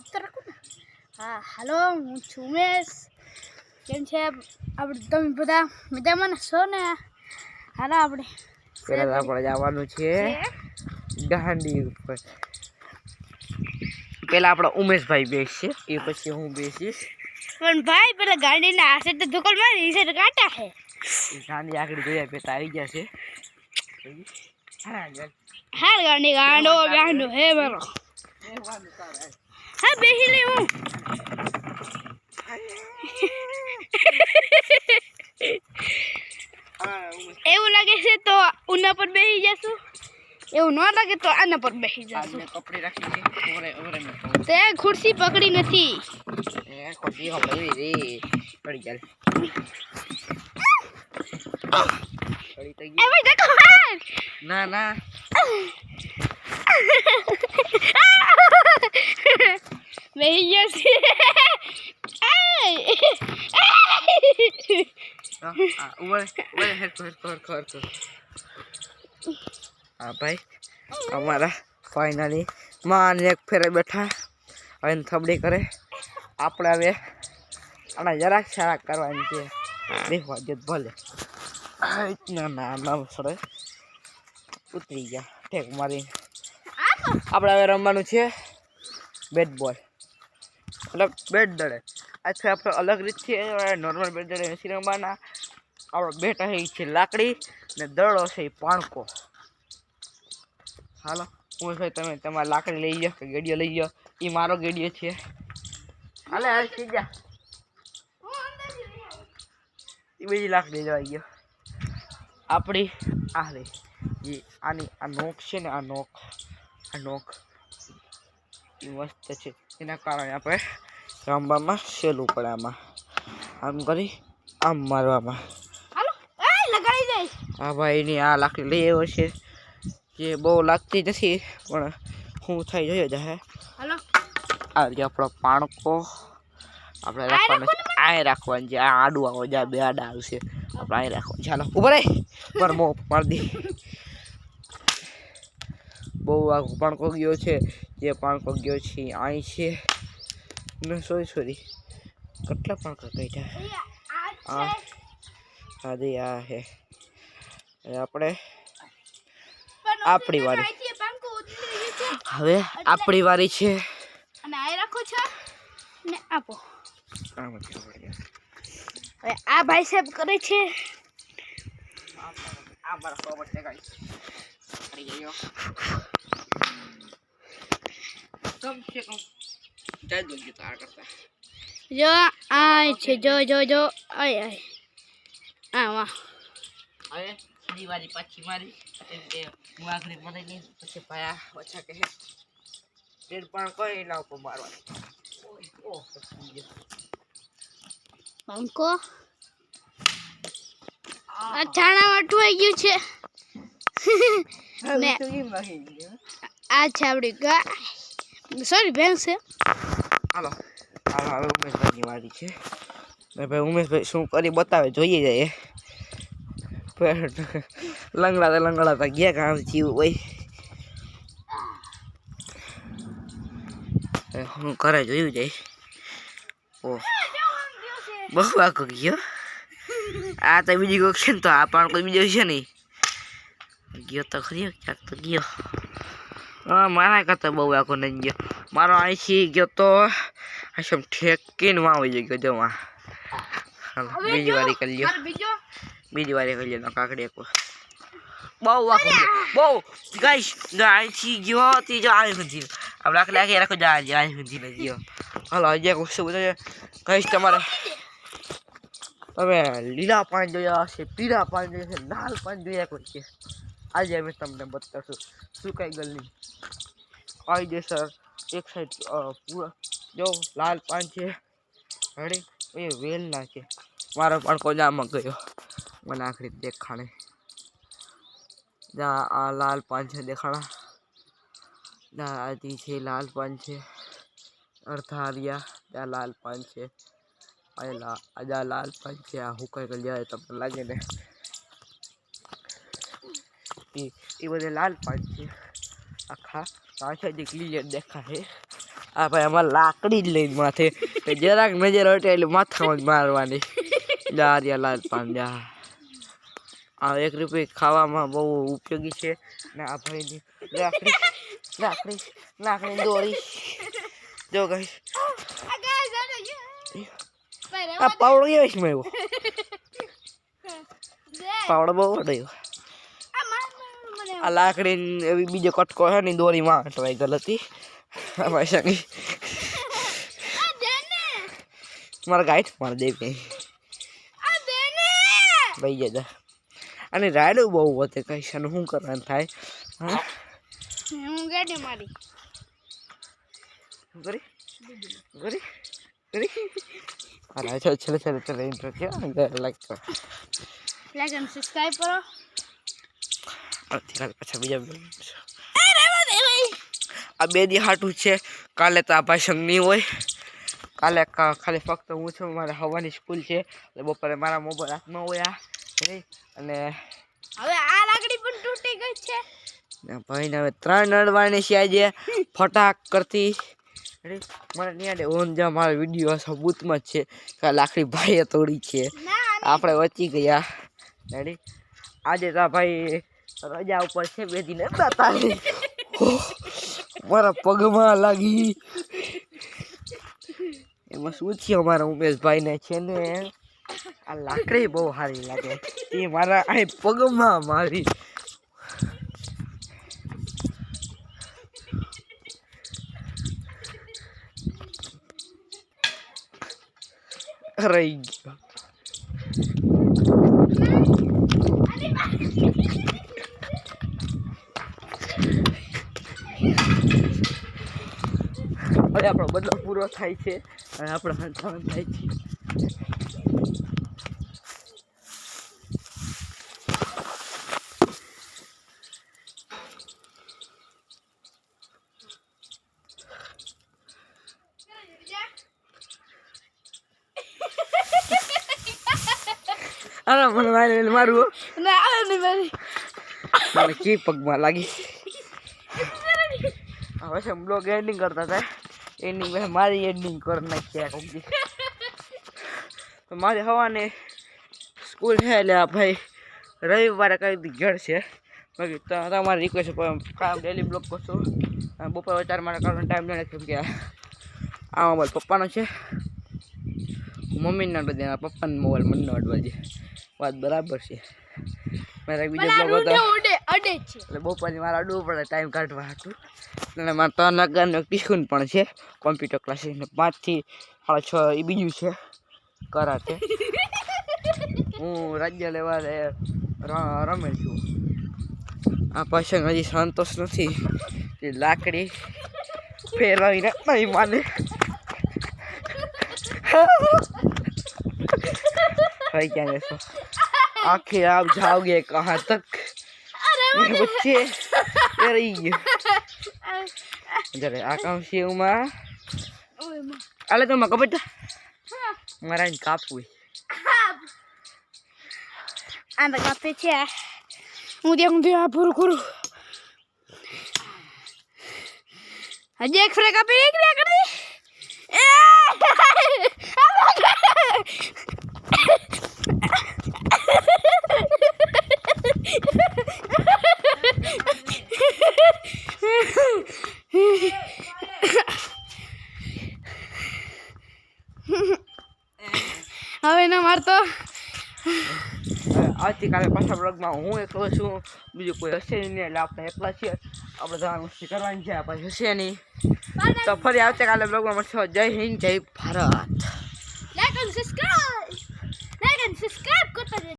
વાત તો રાખું ને. હા હાલો, હું છું ઉમેશ. કેમ છે આપણે તમે બધા મજામાં છો ને? હાલો આપણે પેલા આપણે જવાનું છે દાંડી ઉપર. પેલા આપણે ઉમેશભાઈ બેસશે, એ પછી હું બેસીશ. પણ ભાઈ પેલા ગાડીના આસે તો ધોકલ મારી છે કાંટા છે. ગાંડી આગળ જોયા પેલા આવી ગયા છે. હા ગાંડી ગાંડો ગાંડો હે બરો. હા બેસી લે હું. એવું લાગે છે તો ઉના પર બેસી જશું, એવું ન લાગે તો આના પર બેસી જશું. કપડી રાખી તે ખુરશી પકડી નથી. ખુરશી પકડી રે પડી ચાલ. એ ભાઈ દેખો ના ના બેસી જશે. હા ભાઈ અમારા ફાઇનલી માં એક ફેરે બેઠા. હવે થબડી કરે. આપણે હવે આના જરાક સારા કરવાની છે. દેખવા દે ભલે. ના ના ના સરે ઉતરી ગયા ઠેક મારી. આપણે હવે રમવાનું છે બેટ બોલ, મતલબ બેટ દડે. આજથી આપણે અલગ રીતથી નોર્મલ બેટ દડે નથી રમવાના. આપણો બેટ હે છે લાકડી ને દડો છે એ પાણકો. હાલો હું ભાઈ તમે તમારી લાકડી લઈ જાઓ કે ગેડીઓ લઈ જાઓ. એ મારો ગેડીઓ છે. હાલે હાલ સીધા એ બીજી લાકડી લેવાઈ ગયો. આપણી આ રે જે આની આ નોક છે ને, આ નોક એ મસ્ત છે. એના કારણે આપણે રમવામાં સહેલું પડે. આમાં આમ કરી આમ મારવામાં. હા ભાઈ એની આ લાકડી લઈ આવ્યો છે જે બહુ લાગતી નથી પણ હું થઈ જોયો જાય. આ જે આપણો પાણકો આપણે રાખવાનો છે. આ રાખવાનું છે. આ આડું આવો જ્યાં બે આડા આવશે આપણે આ રાખવાનું. ચાલો ઉભો રે પર મો મારી દી. બહુ આ પાણકો ગયો છે. જે પાણકો ગયો છે અહીં છે ને. સોરી કેટલા પાણકા કાઢ્યા. હા આ હે આપણે આપણી વારી. હવે આપણી વારી છે. અને આ રાખો છો ને આપો. હવે આ ભાઈ સાહેબ કરે છે. આ મારા ફોવર્ડ છે ગાઈસ. કરી ગયો કમ છે કમ જઈ દો કે તાર કરતા. જો આ છે જો આય આ વાહ. હવે દિવાળી પાછી મારી કેમ કે હું આખરી મને નહીં પછી પાયા ઓછા કહે પેટ પણ કોઈ ના ઉપર મારવાનું. ઓહ અંકો આ છાણામાં ટુવાઈ ગયું છે ને. આ છે આપણી ગાય, સોરી ભેંસ છે. હાલો હાલો હવે ઉમેશભાઈની વારી છે. ભાઈ ઉમેશભાઈ શું કરી બતાવે જોઈએ જાય. લંગડાતા ગયા કામ જીવ હોય હું કરે જોયું જાય. ઓહ બહુ આખો ગયો. આ તો બીજી કોઈક છે ને, તો આ પણ કોઈ બીજો છે નહીં. ગયો તો ખરી ક્યાંક તો ગયો. હા મારા કરતા બહુ આખો નહીં ગયો. મારો અહીંથી ગયો તો આમ ઠેકીને માં આવી ગયો જવા. બીજી વારી કરી લ્યો. બીજી વારી કરી લ્યો કાકડી બહુ આખો ગયો. બહુ ગાઈશ અહીંથી ગયો ત્રીજો આવી નથી. આપણે આખી આખી રાખો જાય આવી નથી ને ગયો. હાલો હજી એક વસ્તુ બધા કહીશ તમારે. તમે લીલા પાણી જોયા હશે, પીળા પાણી જોયા છે, લાલ પાણી જોયા કોઈ છે. આજે અમે તમને બતાવશું સુકાઈ ગયેલી કાયદેસર એક સાઈડ પૂરા જો લાલ પાન છે. હળી એ વેલ ના છે. મારો પણ કોજામાં ગયો મને આખરી દેખાણે. જા આ લાલ પાન છે દેખાણા. આથી છે લાલ પાન છે. અડધા આવ્યા ત્યાં લાલ પાન છે. આ લાલ પાન છે. આ હુકાઈ ગયેલી તમને લાગે ને એ બધે લાલ પાન છે. આખા પાછળ જે ક્લિયર દેખાય આ ભાઈ અમારે લાકડી જ લઈને માથે જરાક નજર હટે એટલે માથામાં જ મારવાની લાલ પાંડા આ 1 રૂપિયા ખાવામાં બહુ ઉપયોગી છે ને આ ભાઈની લાકડી દોરી જો ગઈ આ પાવડો કેવો છે મેં પાવડો બહુ વડાયો આ લાકડી એવી બીજો કટકો છે ને દોરીમાં અટવાઈ ગઈ હતી અમારી સંગી મારા ગાઈડ મારી દે ભાઈ જતા અને રાયડો બહુ વધે કઈ છે શું કરવાનું થાય હા હું ગાડી મારી કરી અરે છેલ્લે ઇન્ટ્રો છે લાઈક કરો લાઈક અને સબસ્ક્રાઇબ કરો પાછા બીજા આ 2 દી હાટું છે કાલે તો આ ભાષણ નહીં હોય કાલે ખાલી ફક્ત હું છું મારે હવાની સ્કૂલ છે એટલે બપોરે મારા મોબાઈલ હાથમાં હોય અને હવે આ લાકડી પણ તૂટી ગઈ છે ભાઈને હવે 3 નડવાની છે આજે ફટાક કરતી મને નહીં આડે ઓન જા મારા વિડીયો સબૂતમાં જ છે કે લાકડી ભાઈએ તોડી છે આપણે વચી ગયા રેડી આજે તો ભાઈ રજા ઉપર છે 2 દી નતા તારી મારા પગમાં લાગી એમાં શું છે અમારા ઉમેશભાઈને છે ને આ લાકડી બહુ સારી લાગે એ મારા અહીં પગમાં મારી રહી ગયો હવે આપણો બદલો પૂરો થાય છે અને આપણો હંતાવન થાય છે અરે મને મારું ના આવે નહીં મારી મને કી પગમાં લાગી હવે છે બ્લોગ એન્ડિંગ કરતા હતા એન્ડિંગ મારી એન્ડિંગ કરી નાખી કોકી તો મારી હવાને સ્કૂલ છે એટલે આ ભાઈ રવિવારે કઈ દી ઘર છે બાકી તમારી રિક્વેસ્ટ કામ ડેલી બ્લોગ કરશો બપોર 4 મારે કરવાનો ટાઈમ નહીં કેમ કે આ મોબાઈલ પપ્પાનો છે મમ્મીને અડવા દે પપ્પાને મોબાઈલ મને અડવા દે વાત બરાબર છે મારે બીજો બ્લોગ હતો એટલે બપોરની મારે અડવું પડે ટાઈમ કાઢવા હતું એટલે મારે 3 વાગ્યાનું ટ્યુશન પણ છે કોમ્પ્યુટર ક્લાસીસ ને 5 થી 6:30 એ બીજું છે કરાટે હું રાજ્ય લેવા રમે છું આ પાછળ હજી સંતોષ નથી એ લાકડી ફેરવીને નહીં માને भाई क्या ऐसा आखिर आप जाओगे कहाँ तक मेरे बच्चे ये रही जरा आ काम से उमा अले तो मका बेटा मारा इन काप हुई anda kape છે હું dia પૂરું કરું હજી એક ફ્રે કાપી એક રે કરી હવે ના મારતો આવતીકાલે પાછા બ્લોગમાં હું એકલો છું બીજું કોઈ હશે નહીં એટલે આપણે એકલા છીએ આપણે જવાનું મસ્તી કરવાની છે આપણે હશે નહીં તો ફરી આવતીકાલે બ્લોગમાં મળશે જય હિન્દ જય ભારત લાઈક અને સબસ્ક્રાઇબ કરતા